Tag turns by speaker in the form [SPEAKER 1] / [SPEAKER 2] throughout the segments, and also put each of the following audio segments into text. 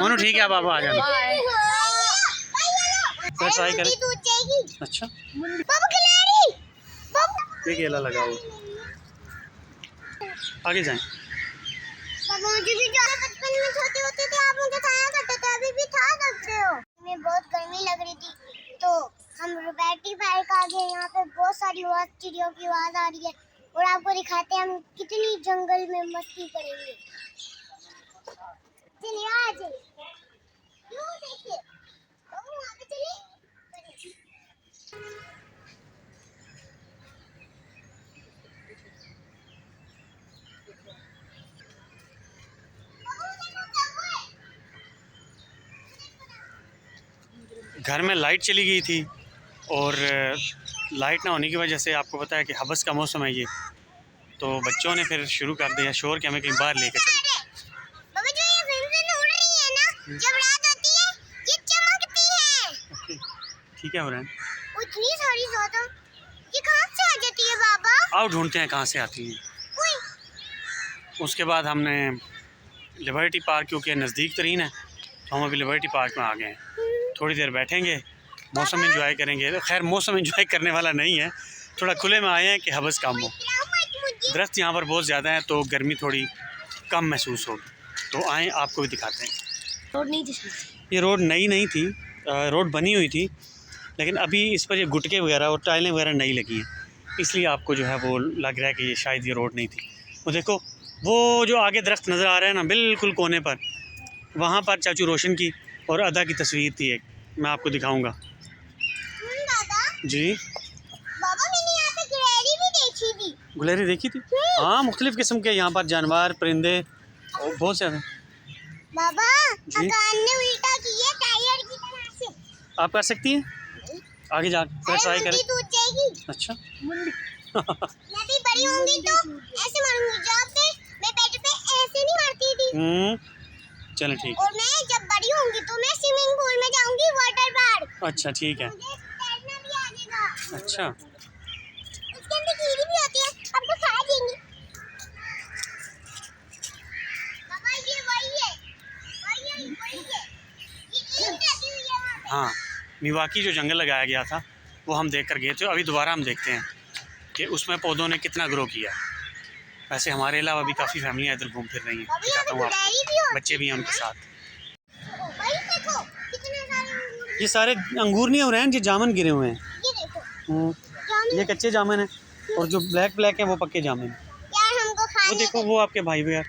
[SPEAKER 1] मोनू ठीक है, आप आ जाना। ट्राई करें। अच्छा ये केला लगा हुआ, आगे जाएं।
[SPEAKER 2] मुझे भी बचपन में छोटे होते थे, आप मुझे खाया करते थे, अभी भी खा सकते हो। मैं बहुत गर्मी लग रही थी तो हम रोबोटिक पार्क आ गए। यहाँ पे बहुत सारी चिड़ियों की आवाज आ रही है और आपको दिखाते हैं हम कितनी जंगल में मस्ती करेंगे। चलिए आ जाइए, देखिए वहाँ पे चलिए।
[SPEAKER 1] घर में लाइट चली गई थी और लाइट ना होने की वजह से आपको पता है कि हवस का मौसम है ये, तो बच्चों ने फिर शुरू कर दिया शोर कि हमें कहीं बाहर लेकर चले।
[SPEAKER 2] बाबा जो ये विंडो उड़ रही है ना, जब रात होती है ये चमकती है।
[SPEAKER 1] ठीक है हुरैन,
[SPEAKER 2] इतनी सारी ज्यादा, ये कहाँ से आ जाती है बाबा?
[SPEAKER 1] आओ ढूंढते हैं कहाँ से आती हैं। उसके बाद हमने लिबर्टी पार्क क्योंकि नज़दीक तरीन है तो हम अभी लिबर्टी पार्क में आ गए हैं। थोड़ी देर बैठेंगे, मौसम एंजॉय करेंगे। खैर मौसम एंजॉय करने वाला नहीं है, थोड़ा खुले में आए हैं कि हवस कम हो। दरख्त यहाँ पर बहुत ज़्यादा है तो गर्मी थोड़ी कम महसूस होगी, तो आएँ आपको भी दिखाते हैं।
[SPEAKER 2] रोड नहीं थी,
[SPEAKER 1] ये रोड नई नहीं थी, रोड बनी हुई थी लेकिन अभी इस पर ये गुटके वगैरह और टाइलें वगैरह नहीं लगी हैं, इसलिए आपको जो है वो लग रहा है कि ये शायद ये रोड नहीं थी। वो देखो वो जो आगे दरख्त नज़र आ रहा है ना बिल्कुल कोने पर, वहाँ पर चाचू रोशन की और अदा की तस्वीर थी एक, मैं आपको दिखाऊंगा। जी
[SPEAKER 2] बाबा मैंने यहाँ पे गिलहरी भी देखी थी।
[SPEAKER 1] गुलहरी देखी थी? हाँ मुख्तलिफ़ किस्म के यहाँ पर जानवर परिंदे और बहुत ज़्यादा।
[SPEAKER 2] बाबा अकान ने उल्टा किया टायर की तरह से।
[SPEAKER 1] आप कर सकती हैं, आगे जा ट्राई करें। अच्छा
[SPEAKER 2] मैं भी बड़ी होंगी तो ऐसे मारूंगी, जब से मैं बेड पे ऐसे नहीं मारती थी।
[SPEAKER 1] चलो ठीक।
[SPEAKER 2] और मैं जब बड़ी होंगी तो मैं स्विमिंग पूल में जाऊंगी, वाटर पार्क।
[SPEAKER 1] अच्छा ठीक है।
[SPEAKER 2] मुझे तैरना भी आ जाएगा।
[SPEAKER 1] अच्छा
[SPEAKER 2] उसके अंदर कीड़ी भी होती है, आपको खा देंगी। बाबा ये वही है, वही है। ये ईंट लगी हुई है वहाँ पे।
[SPEAKER 1] हाँ मिवाकी जो जंगल लगाया गया था वो हम देख कर गए थे, अभी दोबारा हम देखते हैं कि उसमें पौधों ने कितना ग्रो किया। वैसे हमारे अलावा भी काफ़ी फैमिलियाँ इधर घूम फिर रही हैं, दिखाता हूँ आपको, बच्चे भी हैं उनके साथ। ये सारे अंगूर नहीं हो रहे हैं, ये जामुन गिरे हुए हैं।
[SPEAKER 2] ये देखो
[SPEAKER 1] ये कच्चे जामुन हैं और जो ब्लैक ब्लैक हैं वो पक्के जामुन हैं।
[SPEAKER 2] यार हमको खाने
[SPEAKER 1] वो देखो वो आपके भाई यार,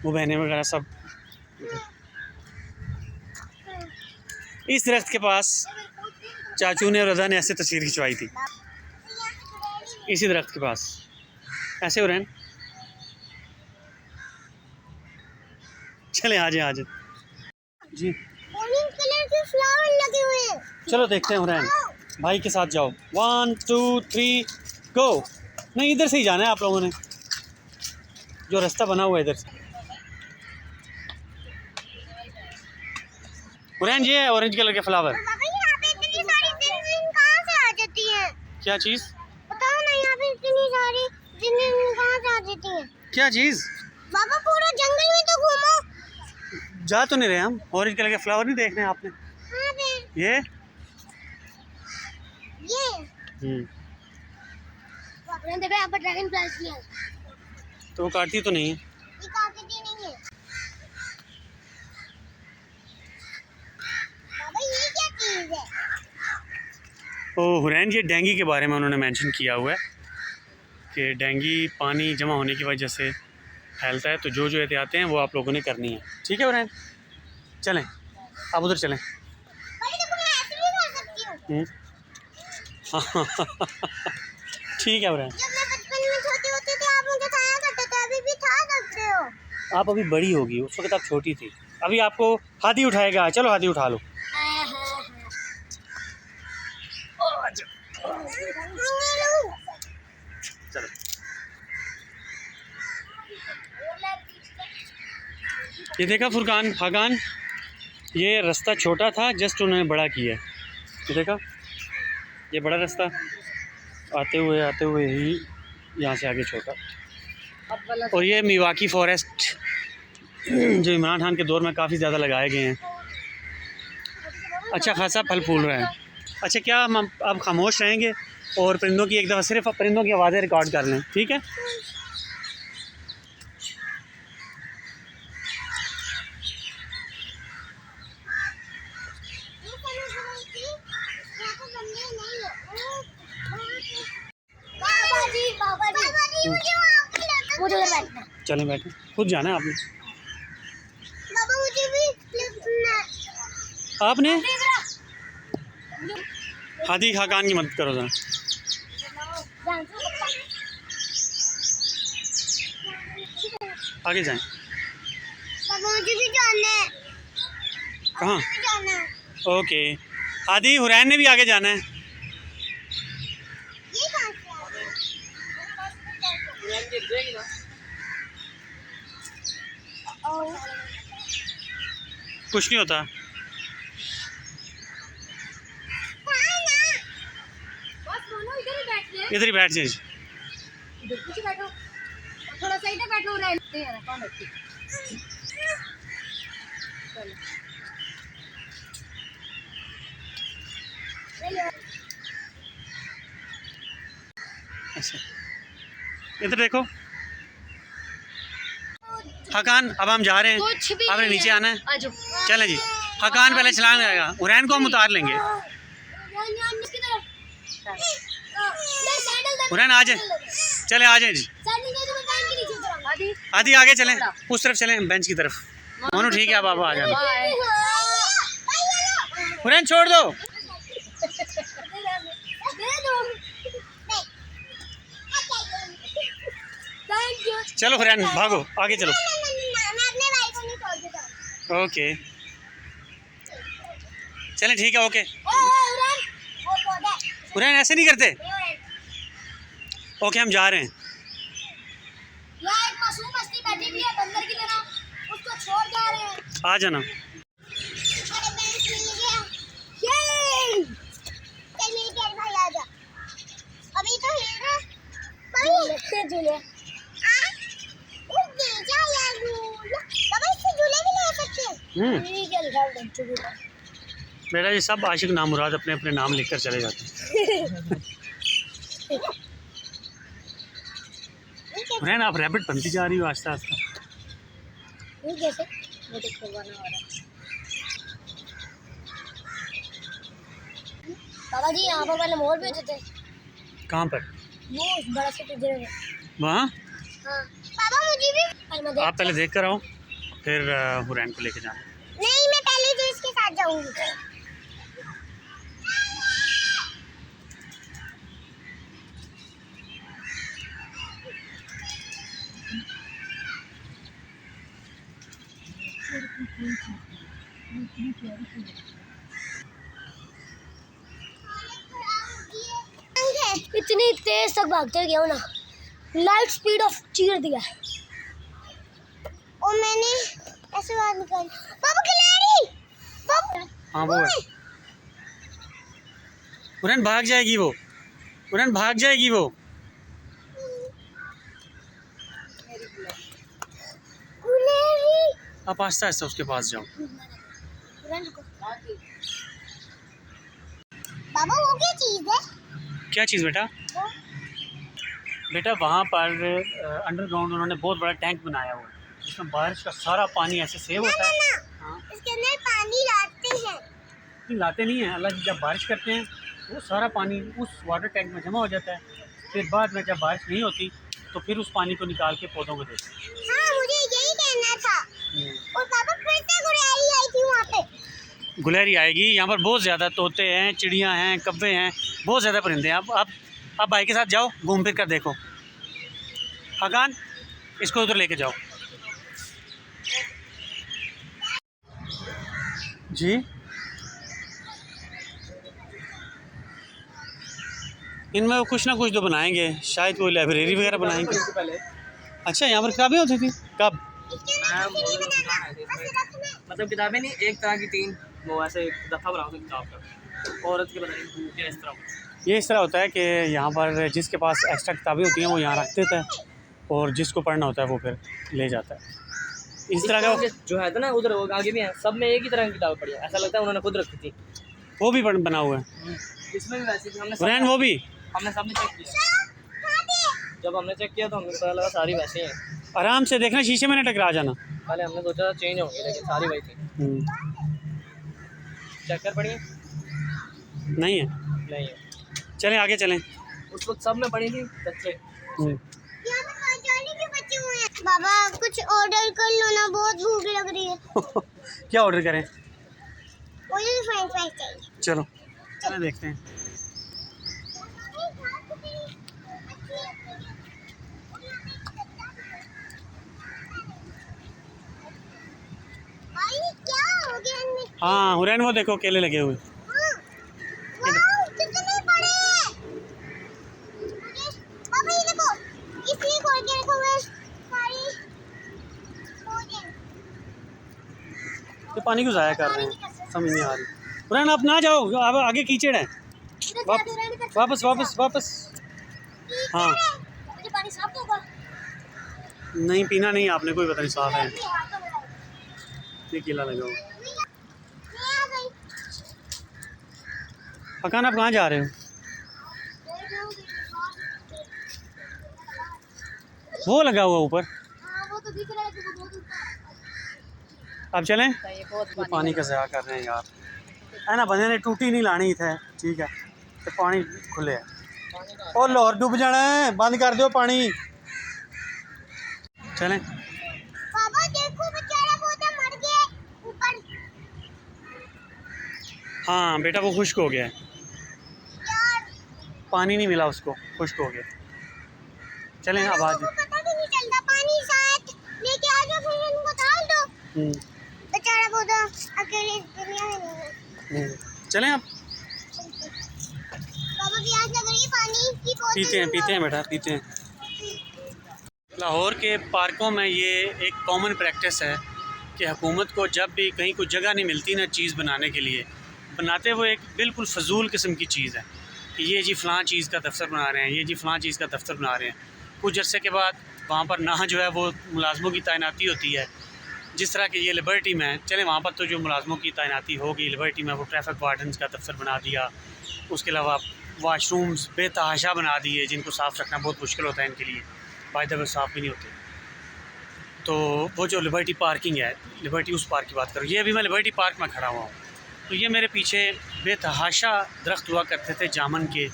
[SPEAKER 1] वो बहनें वगैरह सब इस दरख्त के पास चाचू ने और रज़ा ने ऐसे तस्वीर खिंचवाई थी, इसी दरख्त के पास ऐसे हो रहे हैं। चले आ जाए जी।
[SPEAKER 2] ऑरेंज कलर के फ्लावर लगे हुए हैं।
[SPEAKER 1] चलो देखते हैं हुरैन, भाई के साथ जाओ। 1 2 3 गो। नहीं इधर से ही जाना है आप लोगों ने, जो रास्ता बना हुआ है इधर से। हुरैन ये है ऑरेंज कलर के फ्लावर।
[SPEAKER 2] बाबा यहाँ पे इतनी सारी जिन कहाँ से आ जाती है?
[SPEAKER 1] क्या चीज़?
[SPEAKER 2] बताओ ना, यहाँ पे इतनी सारी जिन कहाँ से आ जाती है?
[SPEAKER 1] क्या चीज़?
[SPEAKER 2] बाबा पूरा जंगल में तो घूमो।
[SPEAKER 1] जा तो नहीं रहे हम, ऑरेंज कलर के फ्लावर नहीं देख रहे हैं आपने?
[SPEAKER 2] हाँ पे
[SPEAKER 1] ये
[SPEAKER 2] आपने देखा यहाँ पर ड्रैगन फ्लावर्स भी है।
[SPEAKER 1] तो वो काटती तो नहीं है।
[SPEAKER 2] ये काटती नहीं है। बाबा ये क्या चीज़ है?
[SPEAKER 1] ओ हुरैन ये डेंगू के बारे में उन्होंने मेंशन किया हुआ है कि डेंगू पानी जमा होने की वजह से फैलता है, तो जो जो एहतियातें हैं वो आप लोगों ने करनी है। ठीक है हुरैन, चलें आप उधर चलें।
[SPEAKER 2] भाई देखो मैं ऐसे भी कर सकती हूँ।
[SPEAKER 1] ठीक है हुरैन।
[SPEAKER 2] जब मैं बचपन में छोटे होते थे आप मुझे खाया करते थे, अभी भी खा सकते हो।
[SPEAKER 1] आप अभी बड़ी होगी, उस वक्त आप छोटी थी। अभी आपको हाथी उठाएगा, चलो हाथी उठा लो। चलो ये देखा फुरकान फागान, ये रास्ता छोटा था, जस्ट उन्होंने बड़ा किया है। ये देखा ये बड़ा रास्ता, आते हुए ही यहाँ से आगे छोटा। और ये मिवाकी फॉरेस्ट जो इमरान खान के दौर में काफ़ी ज़्यादा लगाए गए हैं। अच्छा खासा फल फूल रहा है। अच्छा, क्या हम अब खामोश रहेंगे और परिंदों की एक दफ़ा सिर्फ परिंदों की आवाज़ें रिकॉर्ड कर लें, ठीक है?
[SPEAKER 2] मुझे उधर बैठना है।
[SPEAKER 1] चलें बैठे, खुद जाना है आपने।
[SPEAKER 2] बाबा मुझे भी
[SPEAKER 1] आपने हादी खाकान की मदद करो ज़रा। आगे जाएं।
[SPEAKER 2] बाबा मुझे भी जाना है।
[SPEAKER 1] कहाँ?
[SPEAKER 2] मुझे भी जाना है।
[SPEAKER 1] ओके, हादी हुरैन ने भी आगे जाना है।
[SPEAKER 2] ये कहाँ से आ गए?
[SPEAKER 1] कुछ नहीं होता। इधर ही बैठ जाए।
[SPEAKER 2] थोड़ा सा इधर बैठो।
[SPEAKER 1] अच्छा, इधर देखो। हकान, अब हम जा रहे हैं, आपने नीचे आना है। चलें जी। हकान पहले छलांग लगाएगा, हुरैन को हम उतार लेंगे। हुरैन आ जाए, चले आ जाए जी। आदि आगे चलें, उस तरफ चलें, बेंच की तरफ। मोनू ठीक है, अब आप आ जाना। हुरैन छोड़ दो। चलो हुरैन भागो, आगे चलो। ओके चलें, ठीक है, ओके। हुरैन ऐसे नहीं करते। ओके, हम जा रहे हैं।
[SPEAKER 2] यहाँ एक मासूम मछली बैठी हुई है बंदर की तरह, उसको छोड़ जा रहे हैं।
[SPEAKER 1] आ जाना।
[SPEAKER 2] अरे बेंच मिल गया। ये चल मेरी कैट भाई आ जा। अभी तो हिल रहा। लगते झूले। उस दे जा यार झूला। बाबा इससे झूले भी ले सकते हैं। ये क्या लिखा है बच्चों के ऊपर?
[SPEAKER 1] बेटा, ये सब आशिक नामुराद अपने अपने नाम लिखकर चले जाते हैं। हुरैन, आप रैबिट बनती जा रही हो आस्ता आस्ता।
[SPEAKER 2] ये कैसे? वो देखो बना हो रहा है। बाबा जी यहाँ पर पहले मोर भी होते थे।
[SPEAKER 1] कहाँ पर?
[SPEAKER 2] वो बड़ा सा पिंजरे में।
[SPEAKER 1] वहाँ?
[SPEAKER 2] हाँ। बाबा मुझे भी
[SPEAKER 1] आप पहले देख कर आओ, फिर हुरैन को लेके जाना।
[SPEAKER 2] नहीं, मैं पहले जो इसके साथ जाऊंगी। इतनी तेज तक भागते गया ना, लाइट स्पीड ऑफ चीर दिया है। और मैंने ऐसे बात निकाली। बाबा गिलहरी, बाबा।
[SPEAKER 1] हाँ वो है। हुरैन भाग जाएगी वो, हुरैन भाग जाएगी वो।
[SPEAKER 2] गिलहरी।
[SPEAKER 1] आप आस्ता आस्ता उसके पास जाओ।
[SPEAKER 2] बाबा वो क्या चीज है?
[SPEAKER 1] क्या चीज़ बेटा?
[SPEAKER 2] वो?
[SPEAKER 1] बेटा वहाँ पर अंडरग्राउंड उन्होंने बहुत बड़ा टैंक बनाया हुआ है, जिसमें बारिश का सारा पानी ऐसे सेव होता है। हाँ,
[SPEAKER 2] इसके अंदर पानी लाते हैं।
[SPEAKER 1] नहीं लाते नहीं हैं, अल्लाह जी जब बारिश करते हैं वो सारा पानी उस वाटर टैंक में जमा हो जाता है। फिर बाद में जब बारिश नहीं होती तो फिर उस पानी को निकाल के पौधों को देते हैं।
[SPEAKER 2] हाँ, मुझे यही कहना था। और पापा फिर से गुड़ैली आई थी वहाँ पे।
[SPEAKER 1] गुलहरी आएगी। यहाँ पर बहुत ज़्यादा तोते हैं, चिड़ियाँ हैं, कब्बे हैं, बहुत ज़्यादा परिंदे हैं। आप भाई के साथ जाओ, घूम फिर कर देखो। हकान, इसको उधर लेके जाओ। जी, इनमें वो कुछ ना कुछ तो बनाएंगे, शायद कोई लाइब्रेरी वगैरह बनाएंगे। अच्छा, यहाँ पर किताबें होती थी कब?
[SPEAKER 3] मतलब किताबें नहीं, एक तरह की 3 वो ऐसे दफ़ा बनाओ किताब का, औरत के बनाए इस तरह।
[SPEAKER 1] ये इस तरह होता है कि यहाँ पर जिसके पास एक्स्ट्रा किताबें होती हैं वो यहाँ रख देता है और जिसको पढ़ना होता है वो फिर ले जाता है। इस तरह का
[SPEAKER 3] जो है ना उधर वो आगे भी है, सब में एक ही तरह की किताब पढ़ी है, ऐसा लगता है उन्होंने खुद रखी थी।
[SPEAKER 1] वो भी बना हुआ है
[SPEAKER 3] इसमें भी वैसे ही हमने
[SPEAKER 1] हुरैन, वो भी
[SPEAKER 3] हमने सबने चेक किया। जब हमने चेक किया तो हमें पता लगा सारी वैसे ही हैं।
[SPEAKER 1] आराम से देखना, शीशे में ना टकरा जाना।
[SPEAKER 3] पहले हमने सोचा था चेंज होंगे लेकिन सारी वही थी। चेक कर पढ़ी
[SPEAKER 1] नहीं है।
[SPEAKER 3] नहीं है,
[SPEAKER 1] चलें आगे चलें।
[SPEAKER 3] उस वक्त सब में पढ़ी थी बच्चे।
[SPEAKER 2] यहाँ पे पाँच के बच्चे हुए हैं। बाबा कुछ ऑर्डर कर लो ना, बहुत भूख लग रही है।
[SPEAKER 1] क्या ऑर्डर करें?
[SPEAKER 2] मुझे फ्रेंच फ्राइज चाहिए।
[SPEAKER 1] चलो चलें देखते हैं।
[SPEAKER 2] भाई क्या हो गया इनमें?
[SPEAKER 1] हाँ हुरैन, वो देखो केले लगे हुए।
[SPEAKER 2] हाँ। वाओ, कितने बड़े हैं। बाबा ये देखो, इसलिए खोल के रखा हुआ है सारी भोजन।
[SPEAKER 1] तो पानी को ज़ाया कर रहे हैं, समझ नहीं आ रही। हुरैन आप ना जाओ, अब आगे कीचड़ है। वापस वापस वापस। हाँ
[SPEAKER 2] मुझे पानी साफ होगा।
[SPEAKER 1] नहीं पीना नहीं आपने, कोई पता नहीं साफ है। ये केला लगा हुआ। फकान आप कहाँ जा रहे हो? वो लगा हुआ ऊपर।
[SPEAKER 2] वो तो दिख रहा है कि वो बहुत
[SPEAKER 1] अब चलें।
[SPEAKER 3] ये
[SPEAKER 1] पानी का ज़ाया कर रहे हैं यार, है ना। बंदे ने टूटी नहीं लानी थे, ठीक है, तो पानी खुले है। और लाहौर डूब जाना है, बंद कर दो पानी। चलें।
[SPEAKER 2] बाबा देखो बेचारा पौधा मर गया ऊपर।
[SPEAKER 1] हाँ बेटा वो खुश्क हो गया है,
[SPEAKER 2] यार
[SPEAKER 1] पानी नहीं मिला उसको, खुश्क हो गया। चलें अब आज।
[SPEAKER 2] पता भी नहीं चलता, पानी साथ लेके आ जाओ फिर इनको डाल दो। बेचारा पौधा अकेले दुनिया में नहीं है।
[SPEAKER 1] चलें अब।
[SPEAKER 2] बाबा प्यास लग रही है, पानी की बोतल
[SPEAKER 1] पीते हैं बेटा, पीते हैं। लाहौर के पार्कों में ये एक कॉमन प्रैक्टिस है कि हुकूमत को जब भी कहीं कोई जगह नहीं मिलती ना चीज़ बनाने के लिए, बनाते वो एक बिल्कुल फजूल किस्म की चीज़ है कि ये जी फ़लाँ चीज़ का दफ्तर बना रहे हैं, ये जी फ़लाँ चीज़ का दफ्तर बना रहे हैं। कुछ अरसे के बाद वहाँ पर ना जो है वो मुलाजमों की तैनाती होती है, जिस तरह कि ये लिबर्टी में चले, वहाँ पर तो जो मुलाजमों की तैनाती होगी, लिबर्टी में वो ट्रैफिक वार्डन्स का दफ्तर बना दिया। उसके अलावा वाशरूम्स बेतहाशा बना दिए, जिनको साफ़ रखना बहुत मुश्किल होता है इनके लिए, बाय द वे साफ़ भी नहीं होते। तो वो जो लिबर्टी पार्किंग है, लिबर्टी उस पार्क की बात करूँ, ये अभी मैं लिबर्टी पार्क में खड़ा हुआ हूँ। तो ये मेरे पीछे बेतहाशा दरख्त हुआ करते थे जामन के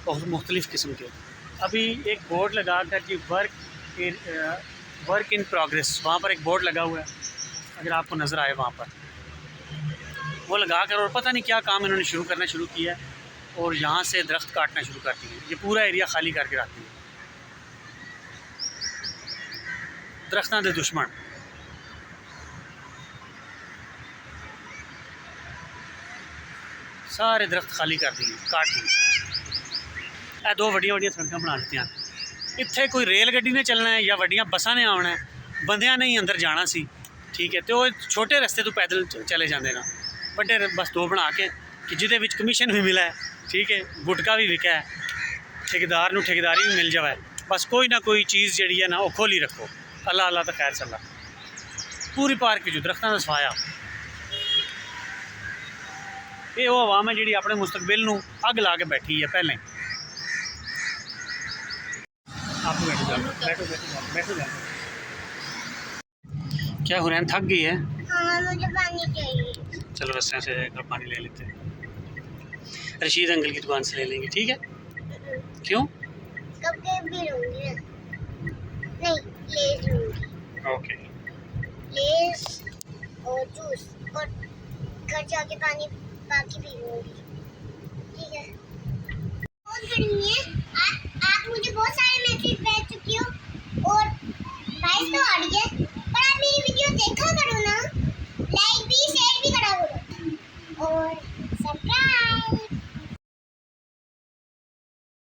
[SPEAKER 1] और मुख्तलिफ़ किस्म के। अभी एक बोर्ड लगा कर कि वर्क इन प्रोग्रेस, वहाँ पर एक बोर्ड लगा हुआ है, अगर आपको नज़र आए वहाँ पर वो लगा कर, और पता नहीं क्या काम इन्होंने शुरू किया है, और यहाँ से दरख्त काटना शुरू कर दिए। ये पूरा एरिया खाली करके रखती है। दरख्तां दे दुश्मन। सारे दरख्त खाली कर दिए, काट दिए। दो वड्डियां वड्डियां सड़कां बना दित्तियां। इत्थे कोई रेल गड्डी ने चलना है या वड्डियां बसां ने आना है, बंदियां ने ही अंदर जाना सी, ठीक है। तो छोटे रस्ते तो पैदल चले जाते ना, बड़े बस दो बना के कि जिहदे विच कमीशन भी मिला है, ठीक है, गुटका भी विका है, ठेकेदार नूं ठेकेदारी भी मिल जाए, बस कोई ना कोई चीज़ जिहड़ी है ना वो खोली रखो। अल्लाह अल्लाह तो खैर चला। पूरी पार्क जो दरख्तां दा सफाया, ये वो आवाम है जिहड़ी अपने मुस्तकबिल नूं अग ला के बैठी है पहले। आप बैठो जाओ। क्या हुरैन थक गई है?
[SPEAKER 2] हाँ मुझे पानी चाहिए।
[SPEAKER 1] चलो रस्ते से जाकर पानी ले लेते हैं। रशीद अंकल की दुकान से ले लेंगे, ठीक है? क्यों?
[SPEAKER 2] कब के भी लूँगी ना, नहीं लेज लूँगी।
[SPEAKER 1] ओके।
[SPEAKER 2] लेज और जूस, और घर जाके पानी बाकी पी लूँगी, ठीक है? बहुत गर्मी है।